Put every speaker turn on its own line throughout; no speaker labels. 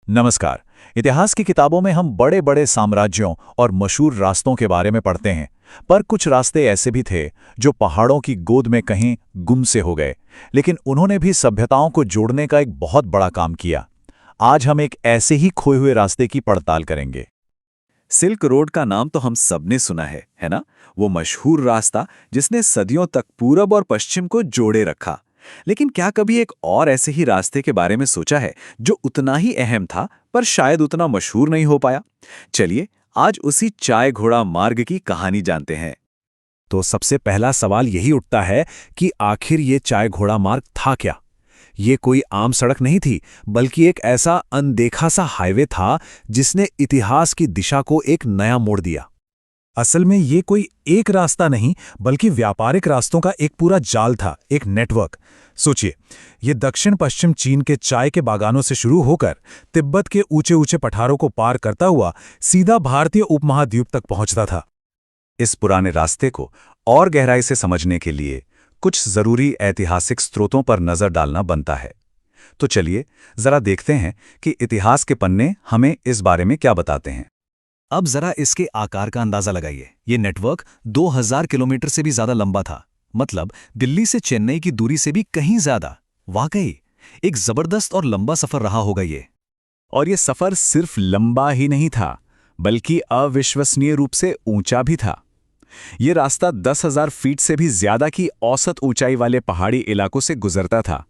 नमस्कार। इतिहास की किताबों में हम बड़े बड़े साम्राज्यों और मशहूर रास्तों के बारे में पढ़ते हैं, पर कुछ रास्ते ऐसे भी थे जो पहाड़ों की गोद में कहीं गुम से हो गए, लेकिन उन्होंने भी सभ्यताओं को जोड़ने का एक बहुत बड़ा काम किया। आज हम एक ऐसे ही खोए हुए रास्ते की पड़ताल करेंगे।
सिल्क रोड का नाम तो हम सबने सुना है ना? वो मशहूर रास्ता जिसने सदियों तक पूरब और पश्चिम को जोड़े रखा। लेकिन क्या कभी एक और ऐसे ही रास्ते के बारे में सोचा है जो उतना ही अहम था पर शायद उतना मशहूर नहीं हो पाया? चलिए आज उसी चाय घोड़ा मार्ग की कहानी जानते हैं।
तो सबसे पहला सवाल यही उठता है कि आखिर ये चाय घोड़ा मार्ग था क्या? ये कोई आम सड़क नहीं थी, बल्कि एक ऐसा अनदेखा सा हाईवे था जिसने इतिहास की दिशा को एक नया मोड़ दिया। असल में ये कोई एक रास्ता नहीं, बल्कि व्यापारिक रास्तों का एक पूरा जाल था, एक नेटवर्क। सोचिए, ये दक्षिण पश्चिम चीन के चाय के बागानों से शुरू होकर तिब्बत के ऊंचे ऊंचे पठारों को पार करता हुआ सीधा भारतीय उपमहाद्वीप तक पहुंचता था।
इस पुराने रास्ते को और गहराई से समझने के लिए कुछ जरूरी ऐतिहासिक स्रोतों पर नजर डालना बनता है। तो चलिए जरा देखते हैं कि इतिहास के पन्ने हमें इस बारे में क्या बताते हैं।
अब जरा इसके आकार का अंदाजा लगाइए। ये नेटवर्क 2000 किलोमीटर से भी ज्यादा लंबा था, मतलब दिल्ली से चेन्नई की दूरी से भी कहीं ज्यादा। वाकई एक जबरदस्त और लंबा सफर रहा होगा ये।
और ये सफर सिर्फ लंबा ही नहीं था, बल्कि अविश्वसनीय रूप से ऊंचा भी था। ये रास्ता 10,000 फीट से भी ज्यादा की औसत ऊंचाई वाले पहाड़ी इलाकों से गुजरता था।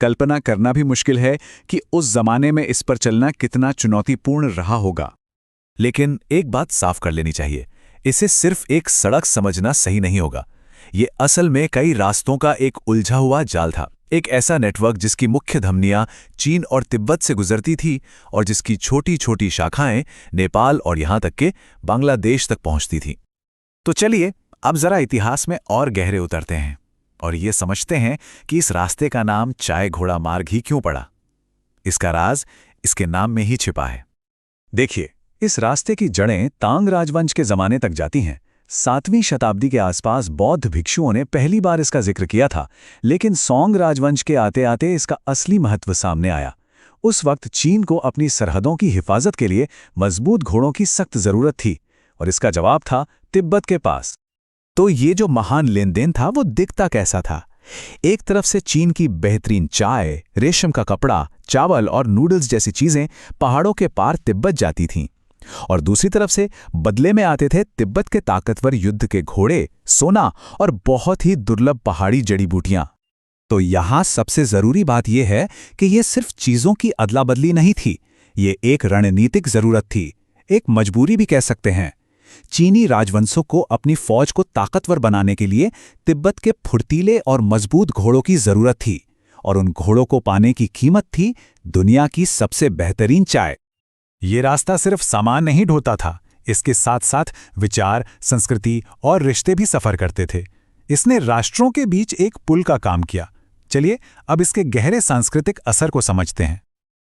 कल्पना करना भी मुश्किल है कि उस जमाने में इस पर चलना कितना चुनौतीपूर्ण रहा होगा।
लेकिन एक बात साफ कर लेनी चाहिए, इसे सिर्फ एक सड़क समझना सही नहीं होगा। ये असल में कई रास्तों का एक उलझा हुआ जाल था, एक ऐसा नेटवर्क जिसकी मुख्य धमनियां चीन और तिब्बत से गुजरती थी और जिसकी छोटी छोटी शाखाएं नेपाल और यहां तक के बांग्लादेश तक पहुंचती थीं। तो चलिए अब जरा इतिहास में और गहरे उतरते हैं और ये समझते हैं कि इस रास्ते का नाम चाय घोड़ा मार्ग ही क्यों पड़ा। इसका राज इसके नाम में ही छिपा है।
देखिए, इस रास्ते की जड़ें तांग राजवंश के जमाने तक जाती हैं। 7वीं शताब्दी के आसपास बौद्ध भिक्षुओं ने पहली बार इसका जिक्र किया था, लेकिन सोंग राजवंश के आते आते इसका असली महत्व सामने आया। उस वक्त चीन को अपनी सरहदों की हिफाजत के लिए मजबूत घोड़ों की सख्त जरूरत थी, और इसका जवाब था तिब्बत के पास।
तो ये जो महान लेन देन था वो दिखता कैसा था? एक तरफ से चीन की बेहतरीन चाय, रेशम का कपड़ा, चावल और नूडल्स जैसी चीजें पहाड़ों के पार तिब्बत जाती थीं, और दूसरी तरफ से बदले में आते थे तिब्बत के ताकतवर युद्ध के घोड़े, सोना और बहुत ही दुर्लभ पहाड़ी जड़ी बूटियां। तो यहां सबसे जरूरी बात यह है कि यह सिर्फ चीजों की अदला बदली नहीं थी, ये एक रणनीतिक जरूरत थी, एक मजबूरी भी कह सकते हैं। चीनी राजवंशों को अपनी फौज को ताकतवर बनाने के लिए तिब्बत के फुर्तीले और मजबूत घोड़ों की जरूरत थी, और उन घोड़ों को पाने की कीमत थी दुनिया की सबसे बेहतरीन चाय। ये रास्ता सिर्फ सामान नहीं ढोता था, इसके साथ साथ विचार, संस्कृति और रिश्ते भी सफर करते थे। इसने राष्ट्रों के बीच एक पुल का काम किया। चलिए अब इसके गहरे सांस्कृतिक असर को समझते हैं।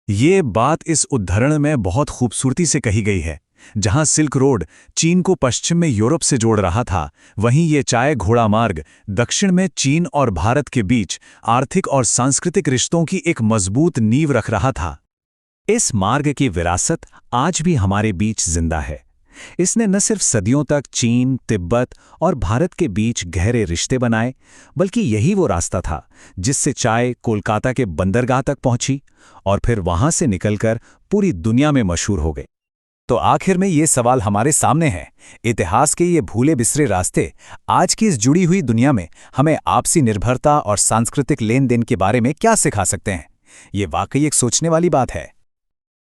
ये बात इस उद्धरण में बहुत खूबसूरती से कही गई है। जहां सिल्क रोड चीन को पश्चिम में यूरोप से जोड़ रहा था, वहीं ये चाय घोड़ा मार्ग दक्षिण में चीन और भारत के बीच आर्थिक और सांस्कृतिक रिश्तों की एक मजबूत नींव रख रहा था। इस मार्ग की विरासत आज भी हमारे बीच जिंदा है। इसने न सिर्फ सदियों तक चीन, तिब्बत और भारत के बीच गहरे रिश्ते बनाए, बल्कि यही वो रास्ता था जिससे चाय कोलकाता के बंदरगाह तक पहुंची और फिर वहां से निकलकर पूरी दुनिया में मशहूर हो गई। तो आखिर में ये सवाल हमारे सामने है, इतिहास के ये भूले बिसरे रास्ते आज की इस जुड़ी हुई दुनिया में हमें आपसी निर्भरता और सांस्कृतिक लेन देन के बारे में क्या सिखा सकते हैं? ये वाकई एक सोचने वाली बात है।